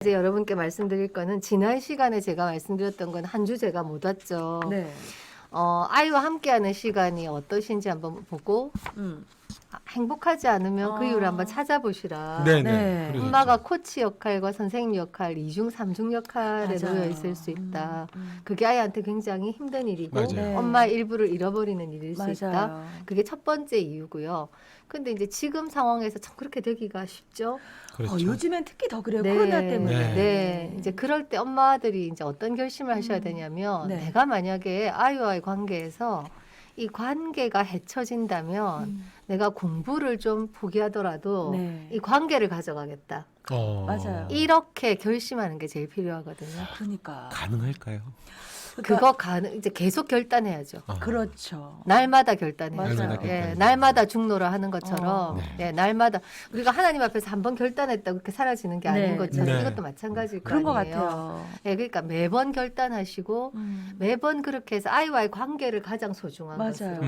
이제 여러분께 말씀드릴 거는 지난 시간에 제가 말씀드렸던 건 한 주 제가 못 왔죠. 네. 아이와 함께하는 시간이 어떠신지 한번 보고 행복하지 않으면 그 이유를 한번 찾아보시라. 네. 네네. 엄마가 코치 역할과 선생님 역할, 이중 삼중 역할에 맞아요. 놓여 있을 수 있다. 그게 아이한테 굉장히 힘든 일이고 맞아요. 네. 엄마의 일부를 잃어버리는 일일 수 있다. 맞아요. 그게 첫 번째 이유고요. 근데 이제 지금 상황에서 참 그렇게 되기가 쉽죠. 그렇죠. 요즘엔 특히 더 그래요. 코로나 때문에. 네. 이제 그럴 때 엄마들이 이제 어떤 결심을 하셔야 되냐면 네. 내가 만약에 아이와의 관계에서 이 관계가 헤쳐진다면 내가 공부를 좀 포기하더라도 네. 이 관계를 가져가겠다. 맞아요. 이렇게 결심하는 게 제일 필요하거든요. 그러니까. 가능할까요? 그거 이제 계속 결단해야죠. 그렇죠. 날마다 결단해야죠. 맞아요. 날마다 예, 결단해야죠. 날마다 죽노라 하는 것처럼 네. 예, 날마다 우리가 하나님 앞에서 한번 결단했다고 그렇게 사라지는 게 아닌 네. 것처럼 네. 이것도 마찬가지일 그런 거 것 아니에요. 같아요. 예, 그러니까 매번 결단하시고 매번 그렇게 해서 아이와의 관계를 가장 소중한 맞아요. 것으로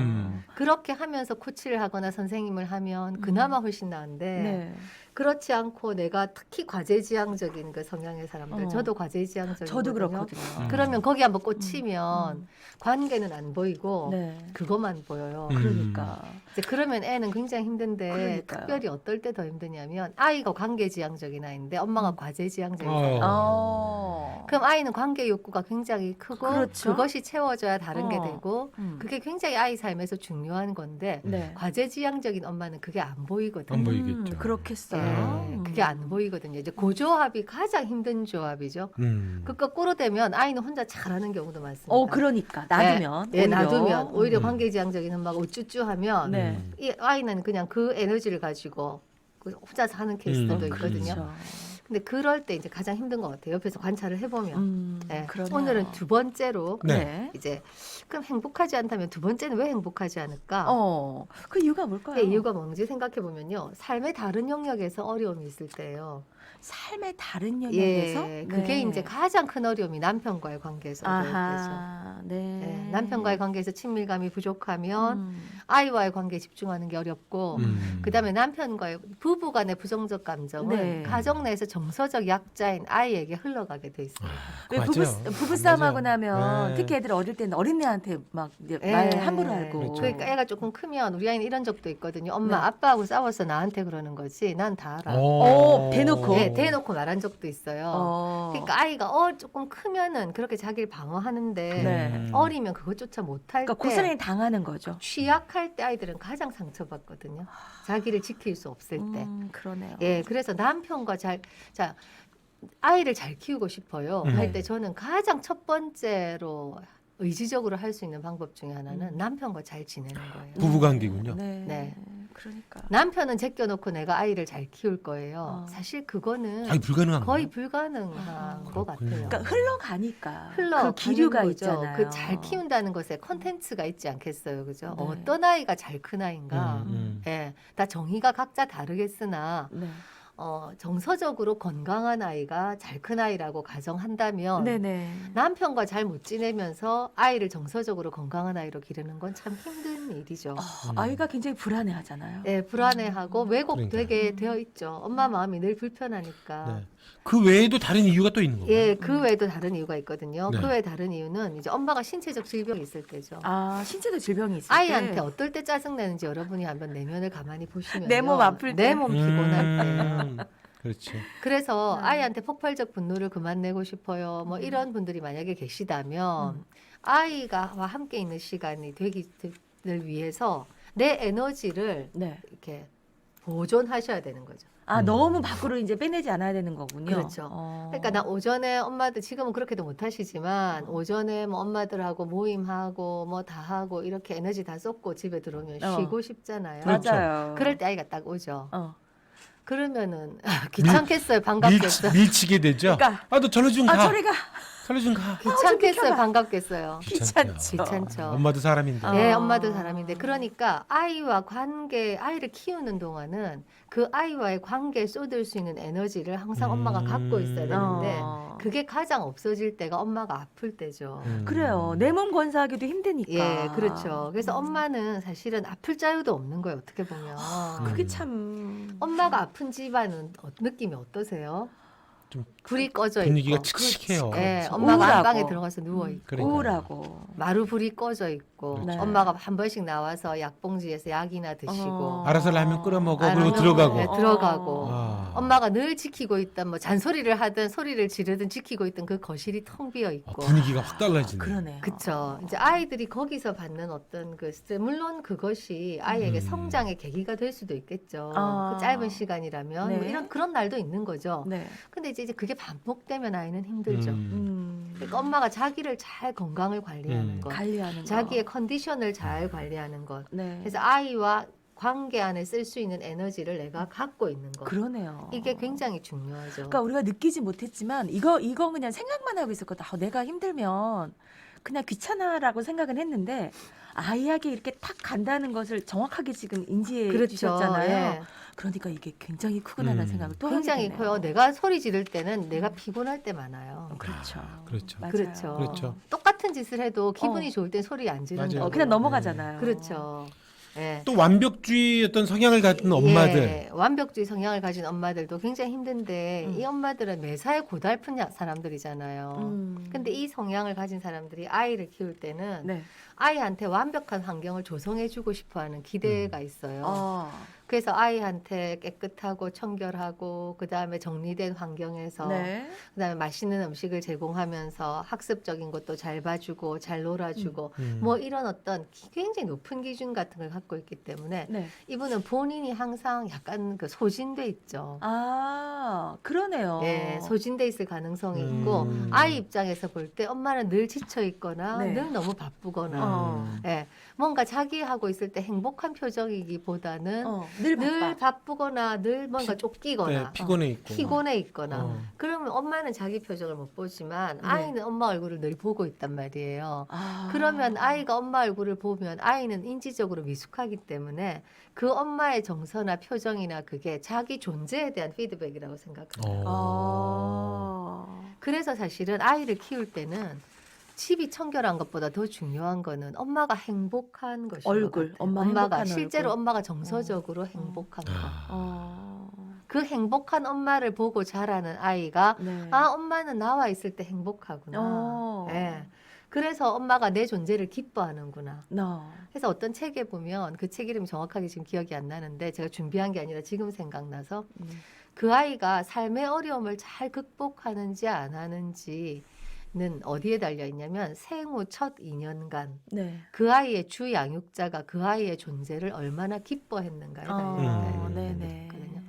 그렇게 하면서 코치를 하거나 선생님을 하면 그나마 훨씬 나은데 네. 그렇지 않고 내가 특히 과제지향적인 그 성향의 사람들, 어. 저도 과제지향적이거든요. 저도 그렇거든요. 그러면 거기 한번 꽂히면 관계는 안 보이고 네. 그것만 보여요. 그러니까. 이제 그러면 애는 굉장히 힘든데 그러니까요. 특별히 어떨 때 더 힘드냐면 아이가 관계지향적인 아이인데 엄마가 과제지향적인 사람. 그럼 아이는 관계 욕구가 굉장히 크고 그렇죠. 그것이 채워져야 다른 게 어. 되고 음. 그게 굉장히 아이 삶에서 중요한 건데 네. 과제지향적인 엄마는 그게 안 보이거든요. 안 보이겠죠. 그렇겠어요. 예, 그게 안 보이거든요. 이제 그 조합이 가장 힘든 조합이죠. 그 거꾸로 되면 아이는 혼자 잘하는 경우도 많습니다. 그러니까 놔두면. 예, 오히려. 놔두면 오히려 음. 관계지향적인 엄마가 우쭈쭈하면 네. 이 아이는 그냥 그 에너지를 가지고 혼자서 하는 케이스들도 있거든요. 그렇죠. 근데 그럴 때 이제 가장 힘든 것 같아요. 옆에서 관찰을 해보면. 예, 그러네요. 오늘은 두 번째로 네. 이제 그럼 행복하지 않다면 두 번째는 왜 행복하지 않을까? 그 이유가 뭘까요? 그 이유가 뭔지 생각해 보면요. 삶의 다른 영역에서 어려움이 있을 때예요. 삶의 다른 영역에서? 예, 그게 이제 가장 큰 어려움이 남편과의 관계에서 어려울 때죠. 아하, 네. 예, 남편과의 관계에서 친밀감이 부족하면 아이와의 관계에 집중하는 게 어렵고 그다음에 남편과의 부부간의 부정적 감정은 네. 가정 내에서 정서적 약자인 아이에게 흘러가게 돼 있습니다. 왜 맞아요. 부부싸움하고 맞아요. 나면 네. 특히 애들 어릴 때는 어린애한테 막 이제 예. 말 함부로 하고. 그렇죠. 그러니까 애가 조금 크면 우리 아이는 이런 적도 있거든요. 엄마 네. 아빠하고 싸워서 나한테 그러는 거지 난 다 알아. 대놓고. 예, 대놓고 말한 적도 있어요. 그러니까 아이가 조금 크면은 그렇게 자기를 방어하는데 네. 어리면 그것조차 못할 그러니까 때 고스란히 당하는 거죠. 취약할 때 아이들은 가장 상처받거든요. 자기를 지킬 수 없을 때. 그러네요. 예, 그래서 남편과 아이를 잘 키우고 싶어요. 할 때 저는 가장 첫 번째로 의지적으로 할 수 있는 방법 중에 하나는 남편과 잘 지내는 거예요. 부부관계군요. 네. 네. 그러니까. 남편은 제껴놓고 내가 아이를 잘 키울 거예요. 어. 사실 그거는 아니 불가능한 거의 거예요? 불가능한 것 그렇군요. 같아요. 그러니까 흘러가니까. 흘러 그 기류가 거죠. 있잖아요. 그 잘 키운다는 것에 컨텐츠가 있지 않겠어요, 그죠? 네. 어떤 아이가 잘 큰 아이인가? 음. 예, 다 정의가 각자 다르겠으나 네. 정서적으로 건강한 아이가 잘 큰 아이라고 가정한다면 네네. 남편과 잘 못 지내면서 아이를 정서적으로 건강한 아이로 기르는 건 참 힘든 일이죠. 아이가 굉장히 불안해하잖아요. 예, 불안해하고 왜곡되게 그러니까요. 되어 있죠. 엄마 마음이 늘 불편하니까. 네. 그 외에도 다른 이유가 또 있는 거예요? 예, 그 외에도 다른 이유가 있거든요. 네. 그 외에 다른 이유는 이제 엄마가 신체적 질병이 있을 때죠. 신체적 질병이 있을 아이한테 때. 어떨 때 짜증 내는지 여러분이 한번 내면을 가만히 보시면 내몸 아플 때. 내 몸 피곤할 때. 그렇죠. 그래서 네. 아이한테 폭발적 분노를 그만 내고 싶어요. 뭐 이런 분들이 만약에 계시다면 아이가와 함께 있는 시간이 되기를 위해서 내 에너지를 네. 이렇게 보존하셔야 되는 거죠. 너무 밖으로 이제 빼내지 않아야 되는 거군요. 그렇죠. 그러니까 나 오전에 엄마들 지금은 그렇게도 못 하시지만 오전에 뭐 엄마들하고 모임하고 뭐 다 하고 이렇게 에너지 다 쏟고 집에 들어오면 쉬고 싶잖아요. 그렇죠. 맞아요. 그럴 때 아이가 딱 오죠. 그러면은 아, 귀찮겠어요, 반갑겠어요. 밀치게 되죠. 그러니까 너 절로 좀 가. 저리 가. 절로 좀 가. 귀찮겠어요, 비켜봐. 반갑겠어요. 귀찮죠. 귀찮죠. 엄마도 사람인데. 예, 엄마도 사람인데 그러니까 아이와 아이를 키우는 동안은 그 아이와의 관계에 쏟을 수 있는 에너지를 항상 엄마가 갖고 있어야 되는데 그게 가장 없어질 때가 엄마가 아플 때죠. 그래요. 내 몸 건사하기도 힘드니까. 예, 그렇죠. 그래서 엄마는 사실은 아플 자유도 없는 거예요, 어떻게 보면. 그게 참. 엄마가 아픈 집안은 느낌이 어떠세요? 좀 불이 꺼져 분위기가 있고. 칙칙해요. 예, 그렇죠. 엄마가 우울하고. 안방에 들어가서 누워 있고. 그러니까요. 우울하고. 마루 불이 꺼져 있고 그렇죠. 네. 엄마가 한 번씩 나와서 약봉지에서 약이나 드시고 알아서 라면 끓여 먹어. 알아서 그리고 들어가고. 네, 들어가고. 아. 엄마가 늘 지키고 있던 뭐 잔소리를 하든 소리를 지르든 지키고 있던 그 거실이 텅 비어 있고. 분위기가 확 달라지네. 그러네요. 그쵸. 이제 아이들이 거기서 받는 어떤 그 스트레스, 물론 그것이 아이에게 성장의 계기가 될 수도 있겠죠. 아. 그 짧은 시간이라면 뭐 네. 이런 그런 날도 있는 거죠. 네. 근데 이제 그게 반복되면 아이는 힘들죠. 음. 그러니까 엄마가 자기를 잘 건강을 관리하는 것, 관리하는 거. 자기의 컨디션을 잘 관리하는 것. 네. 그래서 아이와 관계 안에 쓸 수 있는 에너지를 내가 갖고 있는 것. 그러네요. 이게 굉장히 중요하죠. 그러니까 우리가 느끼지 못했지만 이거 그냥 생각만 하고 있었거든. 내가 힘들면 그냥 귀찮아라고 생각은 했는데 아이에게 이렇게 탁 간다는 것을 정확하게 지금 인지해 그렇죠. 주셨잖아요. 예. 그러니까 이게 굉장히 크구나라는 생각을 또 굉장히 하게 되네요. 커요. 내가 소리 지를 때는 내가 피곤할 때 많아요. 그렇죠. 그렇죠. 맞아요. 그렇죠. 그렇죠. 똑같은 짓을 해도 기분이 어. 좋을 땐 소리 안 지른다고. 맞아요. 그냥 넘어가잖아요. 그렇죠. 예. 또 완벽주의 어떤 성향을 갖는 엄마들. 예, 완벽주의 성향을 가진 엄마들도 굉장히 힘든데 이 엄마들은 매사에 고달픈 사람들이잖아요. 근데 이 성향을 가진 사람들이 아이를 키울 때는 네. 아이한테 완벽한 환경을 조성해주고 싶어하는 기대가 있어요. 그래서 아이한테 깨끗하고 청결하고 그다음에 정리된 환경에서 네. 그다음에 맛있는 음식을 제공하면서 학습적인 것도 잘 봐주고 잘 놀아주고 음. 뭐 이런 어떤 굉장히 높은 기준 같은 걸 갖고 있기 때문에 네. 이분은 본인이 항상 약간 그 소진돼 있죠. 그러네요. 예, 소진돼 있을 가능성이 있고 음. 아이 입장에서 볼 때 엄마는 늘 지쳐 있거나 네. 늘 너무 바쁘거나 어. 예, 뭔가 자기 하고 있을 때 행복한 표정이기보다는 늘 바쁘거나 늘 뭔가 쫓기거나 네, 피곤해 있고. 피곤해 있거나 어. 그러면 엄마는 자기 표정을 못 보지만 네. 아이는 엄마 얼굴을 늘 보고 있단 말이에요. 아. 그러면 아이가 엄마 얼굴을 보면 아이는 인지적으로 미숙하기 때문에 그 엄마의 정서나 표정이나 그게 자기 존재에 대한 피드백이라고 생각합니다. 그래서 사실은 아이를 키울 때는 집이 청결한 것보다 더 중요한 거는 엄마가 행복한 것인 얼굴, 것 같아요. 엄마 엄마가 행복한 실제로 얼굴. 엄마가 정서적으로 행복한 거. 아. 그 행복한 엄마를 보고 자라는 아이가 네. 아 엄마는 나와 있을 때 행복하구나. 예. 그래서 엄마가 내 존재를 기뻐하는구나. 그래서 어떤 책에 보면 그 책 이름이 정확하게 지금 기억이 안 나는데 제가 준비한 게 아니라 지금 생각나서 그 아이가 삶의 어려움을 잘 극복하는지 안 하는지는 어디에 달려 있냐면 생후 첫 2년간 네. 그 아이의 주 양육자가 그 아이의 존재를 얼마나 기뻐했는가에 달려 네네. 있거든요.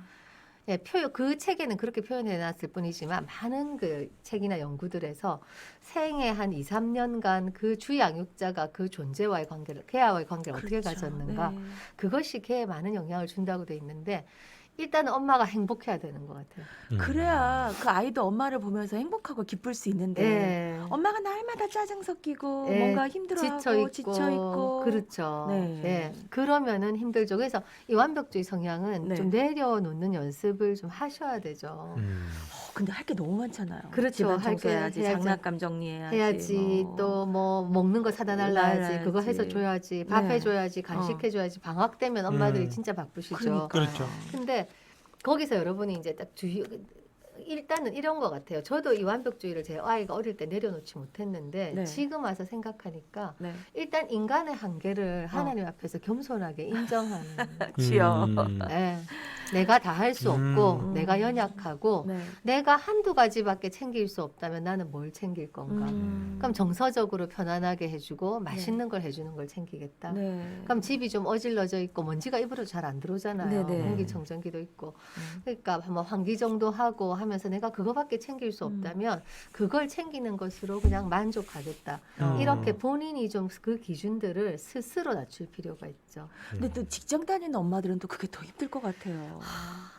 예, 그 책에는 그렇게 표현해 놨을 뿐이지만 많은 그 책이나 연구들에서 생애 한 2, 3년간 그 주 양육자가 그 존재와의 관계를, 걔와의 관계를 어떻게 가졌는가. 네. 그것이 걔에 많은 영향을 준다고 돼 있는데 일단은 엄마가 행복해야 되는 것 같아요. 그래야 그 아이도 엄마를 보면서 행복하고 기쁠 수 있는데 예. 엄마가 날마다 짜증 섞이고 예, 뭔가 힘들어하고 지쳐 있고 그렇죠. 네. 예. 그러면은 힘들죠. 그래서 이 완벽주의 성향은 네. 좀 내려놓는 연습을 좀 하셔야 되죠. 근데 할 게 너무 많잖아요. 그렇죠. 집안 할 게 청소해야지, 해야지. 장난감 정리해야지, 해야지 또 뭐 먹는 거 사다 날라야지 날라야지. 그거 해서 줘야지 밥 네. 해줘야지 간식 해줘야지 방학 되면 엄마들이 음. 진짜 바쁘시죠. 그러니까. 그렇죠. 근데 거기서 여러분이 이제 딱 일단은 이런 것 같아요. 저도 이 완벽주의를 제 아이가 어릴 때 내려놓지 못했는데 네. 지금 와서 생각하니까 네. 일단 인간의 한계를 하나님 앞에서 겸손하게 인정하는. 지요. 예. 내가 다 할 수 없고 내가 연약하고 네. 내가 한두 가지밖에 챙길 수 없다면 나는 뭘 챙길 건가? 그럼 정서적으로 편안하게 해주고 맛있는 걸 해주는 걸 챙기겠다. 네. 그럼 집이 좀 어질러져 있고 먼지가 입으로 잘 안 들어오잖아요. 네네. 공기청정기도 있고. 그러니까 뭐 환기 정도 하고 하면서 내가 그거밖에 챙길 수 없다면 그걸 챙기는 것으로 그냥 만족하겠다. 이렇게 본인이 좀 그 기준들을 스스로 낮출 필요가 있죠. 근데 또 직장 다니는 엄마들은 또 그게 더 힘들 것 같아요.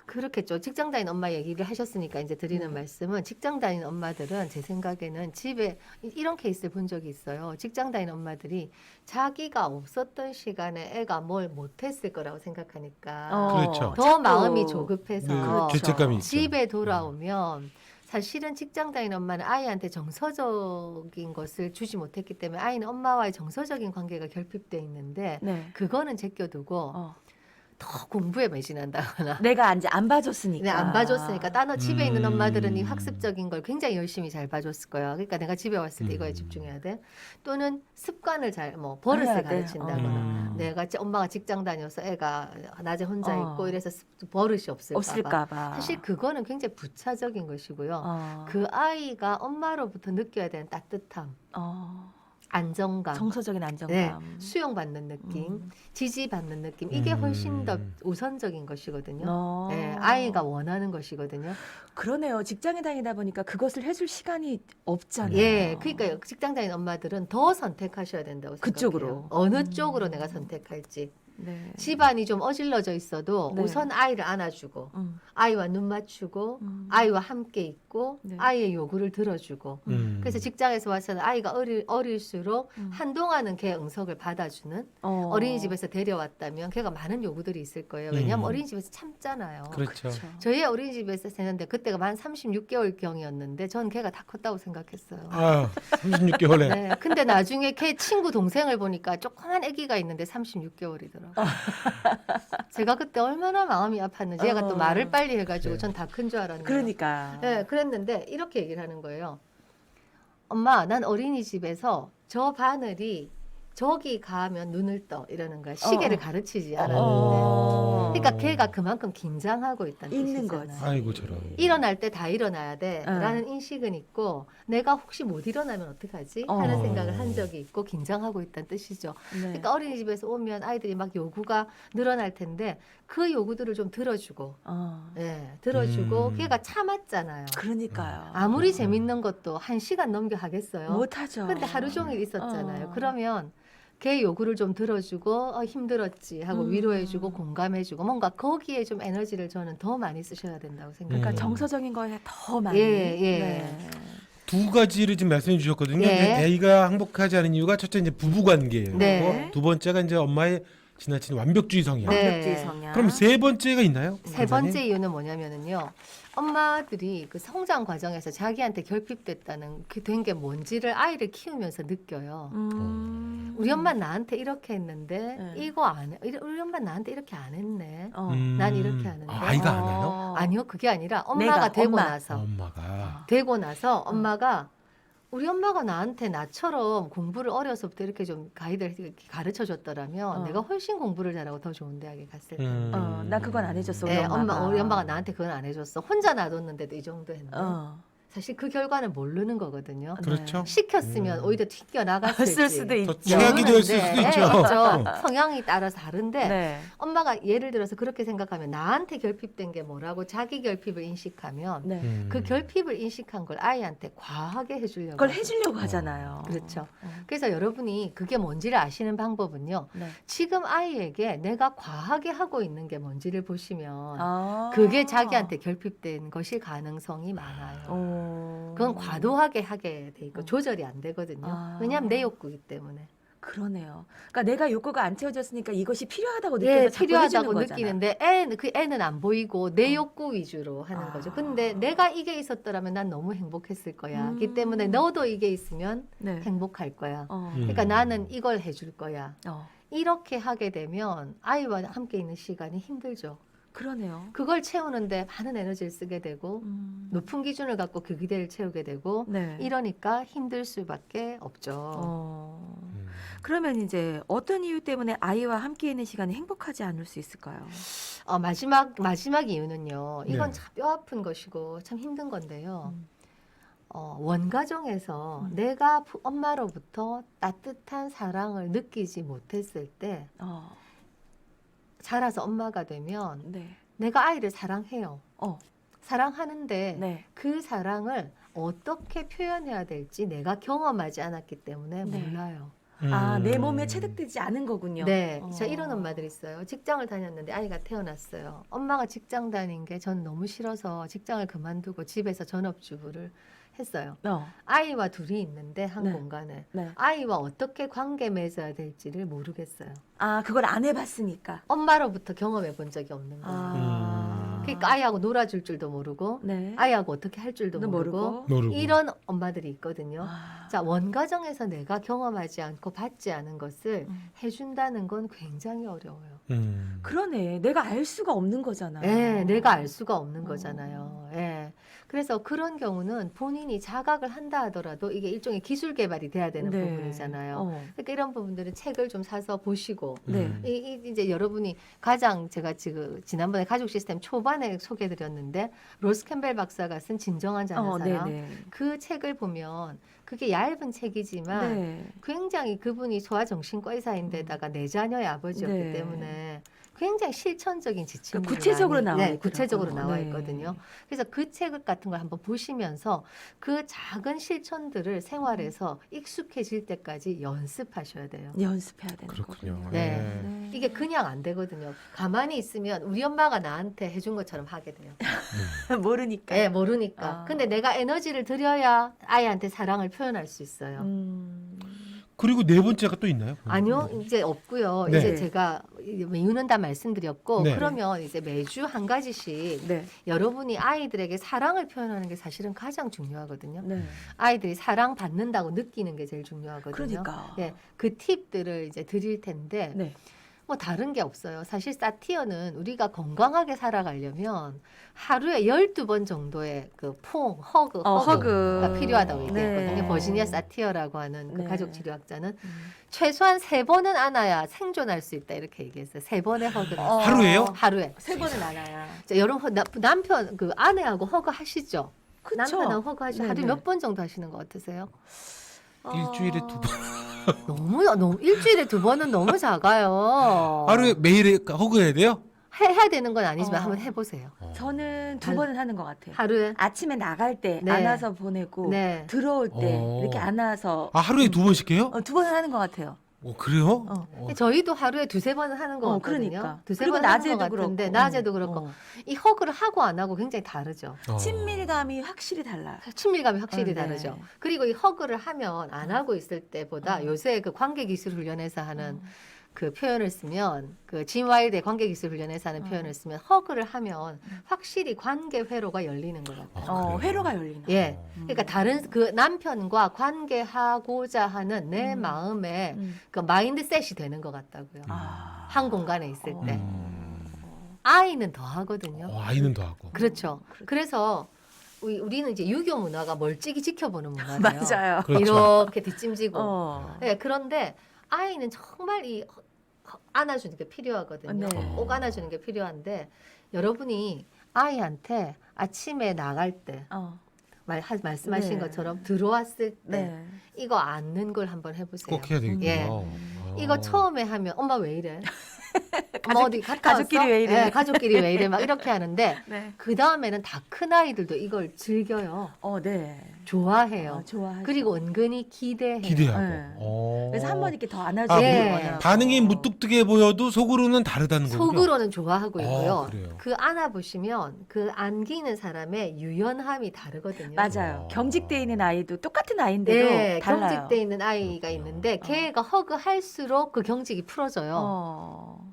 그렇겠죠. 직장 다니는 엄마 얘기를 하셨으니까 이제 드리는 네. 말씀은 직장 다니는 엄마들은 제 생각에는 집에 이런 케이스를 본 적이 있어요. 직장 다니는 엄마들이 자기가 없었던 시간에 애가 뭘 못했을 거라고 생각하니까 그렇죠. 더 자꾸. 마음이 조급해서 죄책감이 있죠. 집에 돌아오면 사실은 직장 다니는 엄마는 아이한테 정서적인 것을 주지 못했기 때문에 아이는 엄마와의 정서적인 관계가 결핍돼 있는데 네. 그거는 제껴두고 어. 더 공부에 매진한다거나 내가 이제 안 봐줬으니까. 네, 안 봐줬으니까 다른 집에 있는 엄마들은 이 음. 학습적인 걸 굉장히 열심히 잘 봐줬을 거야. 그러니까 내가 집에 왔을 때 이거에 집중해야 돼. 또는 습관을 잘 뭐 버릇을 해야 돼. 가르친다거나 내가 엄마가 직장 다녀서 애가 낮에 혼자 어. 있고 이래서 버릇이 없을까 봐. 없을까봐. 사실 그거는 굉장히 부차적인 것이고요. 어. 그 아이가 엄마로부터 느껴야 되는 따뜻함, 안정감, 정서적인 네, 안정감. 수용받는 느낌, 음. 지지받는 느낌 이게 훨씬 더 우선적인 것이거든요. 네, 아이가 원하는 것이거든요. 그러네요. 직장에 다니다 보니까 그것을 해줄 시간이 없잖아요. 예, 그러니까 직장 다니는 엄마들은 더 선택하셔야 된다고 생각해요. 그쪽으로. 어느 쪽으로 내가 선택할지. 네. 집안이 좀 어질러져 있어도 네. 우선 아이를 안아주고 아이와 눈 맞추고 아이와 함께 있고 네. 아이의 요구를 들어주고 그래서 직장에서 와서는 아이가 어릴수록 한동안은 걔 응석을 받아주는 어린이집에서 데려왔다면 걔가 많은 요구들이 있을 거예요. 왜냐하면 어린이집에서 참잖아요. 그렇죠. 저희 어린이집에서 세는데 그때가 만 36개월 경이었는데 전 걔가 다 컸다고 생각했어요. 아, 36개월에. 네, 근데 나중에 걔 친구 동생을 보니까 조그만 아기가 있는데 36개월이더라고요. 제가 그때 얼마나 마음이 아팠는지 얘가 또 말을 빨리 해가지고 그래. 전 다 큰 줄 알았는데. 그러니까. 네, 그랬는데 이렇게 얘기를 하는 거예요. 엄마, 난 어린이집에서 저 바늘이 저기 가면 눈을 떠 이러는 거야. 시계를 가르치지 않았는데. 그러니까 걔가 그만큼 긴장하고 있다는 있는 뜻이잖아요. 거지. 아이고 저런. 일어날 때 다 일어나야 돼라는 인식은 있고 내가 혹시 못 일어나면 어떡하지 하는 생각을 한 적이 있고 긴장하고 있다는 뜻이죠. 네. 그러니까 어린이집에서 오면 아이들이 막 요구가 늘어날 텐데 그 요구들을 좀 들어주고 예, 들어주고 걔가 참았잖아요. 그러니까요. 아무리 재밌는 것도 1시간 넘게 하겠어요. 못하죠. 근데 하루 종일 있었잖아요. 그러면 걔 요구를 좀 들어주고 힘들었지 하고 위로해주고 공감해주고 뭔가 거기에 좀 에너지를 저는 더 많이 쓰셔야 된다고 생각해요. 그러니까 정서적인 거에 더 많이. 예, 예. 네. 두 가지를 지금 말씀해 주셨거든요. 예. 이제 애가 행복하지 않은 이유가 첫째 이제 부부 관계예요. 네. 두 번째가 이제 엄마의 지나친 완벽주의 성향. 네. 완벽주의 성향. 그럼 세 번째가 있나요? 세 번째 이유는 뭐냐면은요. 엄마들이 그 성장 과정에서 자기한테 결핍됐다는 그 된 게 뭔지를 아이를 키우면서 느껴요. 우리 엄마 나한테 이렇게 했는데 네. 이거 안 해. 우리 엄마 나한테 이렇게 안 했네. 음. 난 이렇게 하는데. 아, 아이가 아나요? 아니요, 그게 아니라 엄마가 내가, 되고 엄마. 나서 엄마가. 되고 나서 엄마가 우리 엄마가 나한테 나처럼 공부를 어려서부터 이렇게 좀 가이드를 이렇게 가르쳐 줬더라면 내가 훨씬 공부를 잘하고 더 좋은 대학에 갔을 텐데. 나 그건 안 해줬어. 우리 네, 엄마가. 우리 엄마가 나한테 그건 안 해줬어. 혼자 놔뒀는데도 이 정도 했네. 사실 그 결과는 모르는 거거든요. 그렇죠. 시켰으면 오히려 튀겨 나갔을지. 쓸 수도 더 있죠. 최악이 되었을 수도 있죠. 그렇죠. 성향이 따라서 다른데 네. 엄마가 예를 들어서 그렇게 생각하면 나한테 결핍된 게 뭐라고 자기 결핍을 인식하면 네. 그 결핍을 인식한 걸 아이한테 과하게 해주려고 그걸 하죠. 해주려고 하잖아요. 그렇죠. 그래서 여러분이 그게 뭔지를 아시는 방법은요. 네. 지금 아이에게 내가 과하게 하고 있는 게 뭔지를 보시면 아. 그게 자기한테 결핍된 것일 가능성이 많아요. 그건 과도하게 하게 돼 있고 조절이 안 되거든요. 아. 왜냐하면 내 욕구이기 때문에. 그러네요. 그러니까 내가 욕구가 안 채워졌으니까 이것이 필요하다고 예, 느껴서 자꾸 필요하다고 해주는 거잖아. 느끼는데 그 애는 안 보이고 내 욕구 위주로 하는 거죠. 근데 내가 이게 있었더라면 난 너무 행복했을 거야. 그렇기 때문에 너도 이게 있으면 네. 행복할 거야. 어. 그러니까 나는 이걸 해줄 거야. 어. 이렇게 하게 되면 아이와 함께 있는 시간이 힘들죠. 그러네요. 그걸 채우는데 많은 에너지를 쓰게 되고 높은 기준을 갖고 그 기대를 채우게 되고 네. 이러니까 힘들 수밖에 없죠. 그러면 이제 어떤 이유 때문에 아이와 함께 있는 시간이 행복하지 않을 수 있을까요? 마지막 이유는요. 이건 네. 참 뼈 아픈 것이고 참 힘든 건데요. 원가정에서 내가 엄마로부터 따뜻한 사랑을 느끼지 못했을 때 자라서 엄마가 되면 네. 내가 아이를 사랑해요. 사랑하는데 네. 그 사랑을 어떻게 표현해야 될지 내가 경험하지 않았기 때문에 네. 몰라요. 아, 내 몸에 체득되지 않은 거군요. 네, 저 이런 엄마들 있어요. 직장을 다녔는데 아이가 태어났어요. 엄마가 직장 다닌 게 전 너무 싫어서 직장을 그만두고 집에서 전업주부를 했어요. 아이와 둘이 있는데 한 네. 공간에 네. 아이와 어떻게 관계 맺어야 될지를 모르겠어요. 아, 그걸 안 해봤으니까. 엄마로부터 경험해 본 적이 없는 거예요. 아. 그러니까 아이하고 놀아줄 줄도 모르고 네. 아이하고 어떻게 할 줄도 모르고 모르고. 이런 엄마들이 있거든요. 아. 자, 원가정에서 내가 경험하지 않고 받지 않은 것을 음. 해준다는 건 굉장히 어려워요. 그러네. 내가 알 수가 없는 거잖아. 네, 내가 알 수가 없는 어. 거잖아요. 예. 그래서 그런 경우는 본인이 자각을 한다 하더라도 이게 일종의 기술 개발이 돼야 되는 네. 부분이잖아요. 어. 그러니까 이런 부분들은 책을 좀 사서 보시고 네. 이제 여러분이 가장 제가 지금 지난번에 가족 시스템 초반에 소개해드렸는데 로스 캠벨 박사가 쓴 진정한 자는 사랑 네네. 그 책을 보면 그게 얇은 책이지만 네. 굉장히 그분이 소아정신과 의사인데다가 네 자녀의 아버지였기 네. 때문에 굉장히 실천적인 지침들이 구체적으로 많이, 나와 네, 있더라고요. 구체적으로 나와 네. 있거든요. 그래서 그 책 같은 걸 한번 보시면서 그 작은 실천들을 생활에서 익숙해질 때까지 연습하셔야 돼요. 연습해야 되는 그렇군요. 거군요. 네. 네. 이게 그냥 안 되거든요. 가만히 있으면 우리 엄마가 나한테 해준 것처럼 하게 돼요. 모르니까. 네, 모르니까. 아. 근데 내가 에너지를 들여야 아이한테 사랑을 표현할 수 있어요. 그리고 네 번째가 또 있나요? 아니요, 이제 없고요. 네. 이제 제가 이유는 다 말씀드렸고, 네. 그러면 이제 매주 한 가지씩 네. 여러분이 아이들에게 사랑을 표현하는 게 사실은 가장 중요하거든요. 네. 아이들이 사랑 받는다고 느끼는 게 제일 중요하거든요. 그러니까. 예, 그 팁들을 이제 드릴 텐데, 네. 뭐 다른 게 없어요. 사실 사티어는 우리가 건강하게 살아가려면 하루에 12번 정도의 그 허그가 필요하다고 얘기했거든요. 네. 버지니아 사티어라고 하는 그 네. 가족 치료학자는 최소한 3번은 안아야 생존할 수 있다 이렇게 얘기했어요. 3번의 허그를 하루에요? 하루에. 세 번은 안아야. 자, 여러분 남편 그 아내하고 허그 하시죠? 그쵸? 남편하고 허그 하시죠? 하루에 네네. 몇 번 정도 하시는 것 같으세요? 일주일에 2번. 너무 일주일에 2번은 너무 작아요. 하루에 매일 허그해야 돼요? 해야 되는 건 아니지만 어. 한번 해보세요. 저는 2번은 하는 것 같아요. 하루에. 아침에 나갈 때 네. 안아서 보내고 네. 들어올 때 어. 이렇게 안아서 아, 하루에 2번씩 해요? 2번은 하는 것 같아요. 그래요? 저희도 하루에 2-3번은 하는 거 같거든요. 그러니까. 2-3번 그리고 하는 낮에도 것 같은데 그렇고. 낮에도 그렇고 어. 이 허그를 하고 안 하고 굉장히 다르죠. 친밀감이 확실히 달라요. 친밀감이 확실히 네. 다르죠. 그리고 이 허그를 하면 안 하고 있을 때보다 요새 그 관계기술 훈련에서 하는 그 표현을 쓰면 그 짐 와일드의 관계기술 훈련에서 하는 표현을 쓰면 허그를 하면 확실히 관계 회로가 열리는 것 같아요. 그래요? 회로가 열리나. 예. 그러니까 다른 그 남편과 관계하고자 하는 내 음. 마음의 음. 그 마인드셋이 되는 것 같다고요. 아. 한 공간에 있을 때. 음. 아이는 더 하거든요. 아이는 더 하고. 그렇죠. 그래서 우리는 이제 유교 문화가 멀찍이 지켜보는 문화예요. 맞아요. 그렇죠. 이렇게 뒷짐지고. 어. 네, 그런데 아이는 정말 안아주는 게 필요하거든요. 네. 꼭 안아주는 게 필요한데 여러분이 아이한테 아침에 나갈 때 어. 말씀하신 네. 것처럼 들어왔을 때 네. 이거 앉는 걸 한번 해보세요. 꼭 해야 되겠군요. 예. 이거 처음에 하면 엄마 왜 이래? 엄마 어디 갔다 가족끼리 왔어? 왜 이래? 네, 가족끼리 왜 이래? 막 이렇게 하는데 네. 그 다음에는 다 큰 아이들도 이걸 즐겨요. 네. 좋아해요. 좋아하죠. 그리고 은근히 기대해요. 기대하고. 네. 어. 그래서 한 번 이렇게 더 아, 안아주고 네. 반응이 무뚝뚝해 보여도 속으로는 다르다는 거군요. 속으로는 좋아하고 있고요. 그래요. 그 안아보시면 그 안기는 사람의 유연함이 다르거든요. 맞아요. 경직돼 있는 아이도 똑같은 아이인데도 네, 달라요. 경직돼 있는 아이가 있는데 걔가 허그할수록 그 경직이 풀어져요.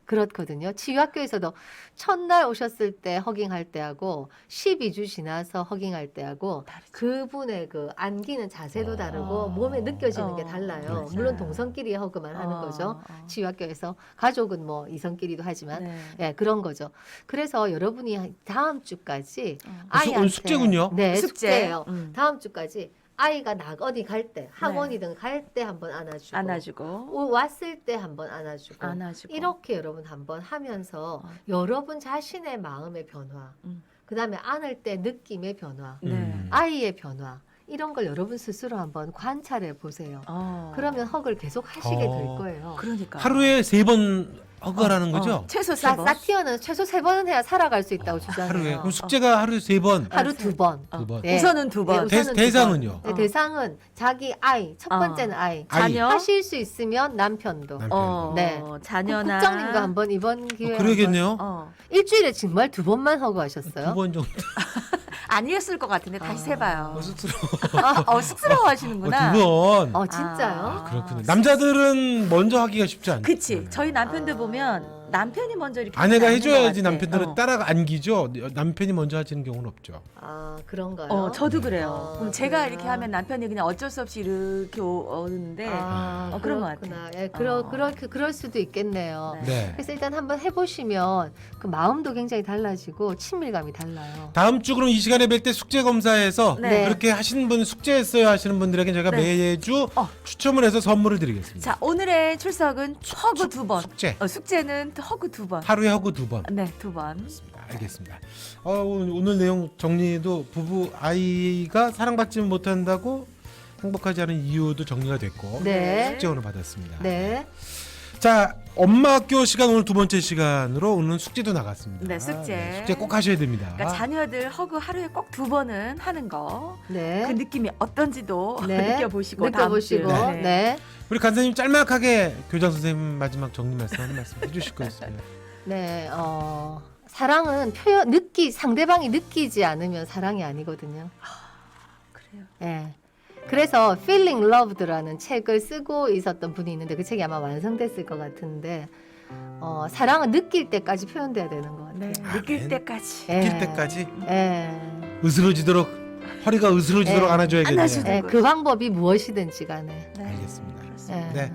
그렇거든요. 치유학교에서도 첫날 오셨을 때 허깅할 때하고 12주 지나서 허깅할 때하고 다르죠. 그분의 그 안기는 자세도 아. 다르고 몸에 느껴지는 게 달라요. 그렇죠. 물론 동성끼리 허그만 하는 거죠. 치유학교에서 가족은 뭐 이성끼리도 하지만 네. 예, 그런 거죠. 그래서 여러분이 다음 주까지 어. 아이한테 오늘 숙제군요. 네, 숙제. 숙제예요. 다음 주까지 아이가 어디 갈 때, 학원이든 갈 때 한번 안아주고, 안아주고 왔을 때 한번 안아주고, 안아주고 이렇게 여러분 한번 하면서 어. 여러분 자신의 마음의 변화, 그다음에 안을 때 느낌의 변화, 네. 아이의 변화 이런 걸 여러분 스스로 한번 관찰해 보세요. 그러면 허그를 계속 하시게 될 거예요. 그러니까 하루에 3번 허그하라는 거죠? 최소 3번. 사티어는 최소 3번은 해야 살아갈 수 있다고 하루에. 주장해요. 그럼 숙제가 하루에 3번. 하루 2번. 두 번. 네. 우선은 2번. 네, 우선은 대상은요? 네, 대상은 자기 아이, 첫 번째는 아이. 자녀. 하실 수 있으면 남편도. 남편. 네. 자녀나 국장님도 한번 이번 기회에 그러겠네요. 어. 일주일에 정말 2번만 허그하셨어요? 2번 정도. 아니었을 것 같은데 다시 세봐요. 쑥스러워. 쑥스러워 하시는구나. 2번. 진짜요? 그렇군요. 남자들은 먼저 하기가 쉽지 않죠. 그치. 저희 남편들 보면 남편이 먼저 이렇게 아내가 하지 않는 해줘야지 것 같아. 남편들은 따라가 안기죠. 남편이 먼저 하시는 경우는 없죠. 아 그런가요? 저도 그래요. 아, 그럼 제가 그래요? 이렇게 하면 남편이 그냥 어쩔 수 없이 이렇게 오는데 그런 것 그렇구나. 같아. 예, 그럴 수도 있겠네요. 네. 네. 그래서 일단 한번 해보시면 그 마음도 굉장히 달라지고 친밀감이 달라요. 다음 주 그럼 이 시간에 뵐 때 숙제 검사에서 네. 그렇게 하시는 분 숙제했어요 하시는 분들에게 저희가 네. 매주 어. 추첨을 해서 선물을 드리겠습니다. 자, 오늘의 출석은 허그 2번. 숙제 숙제는 허그 2번. 하루에 허그 2번. 네, 2번. 알겠습니다. 오늘 내용 정리도 부부 아이가 사랑받지 못한다고 행복하지 않은 이유도 정리가 됐고 네. 숙제 오늘 받았습니다. 네. 자, 엄마 학교 시간 오늘 두 번째 시간으로 오늘 숙제도 나갔습니다. 네, 숙제. 숙제 꼭 하셔야 됩니다. 그러니까 자녀들 허그 하루에 꼭 2번은 하는 거. 네. 그 느낌이 어떤지도 네. 느껴보시고 느껴보시고. 다음 주에. 네. 우리 간사님 짤막하게 교장 선생님 마지막 정리 말씀 한 말씀 해주실 거 있어요? 네. 사랑은 상대방이 느끼지 않으면 사랑이 아니거든요. 그래요. 예. 그래서 Feeling Loved라는 책을 쓰고 있었던 분이 있는데 그 책이 아마 완성됐을 것 같은데 사랑은 느낄 때까지 표현돼야 되는 것 같아요. 네, 아, 느낄 맨- 때까지. 예. 느낄 때까지 예. 으스러지도록 허리가 으스러지도록 네. 안아줘야겠네요. 안아주는 예. 그 방법이 무엇이든지 간에. 네. 알겠습니다. 그렇습니다. 예. 네.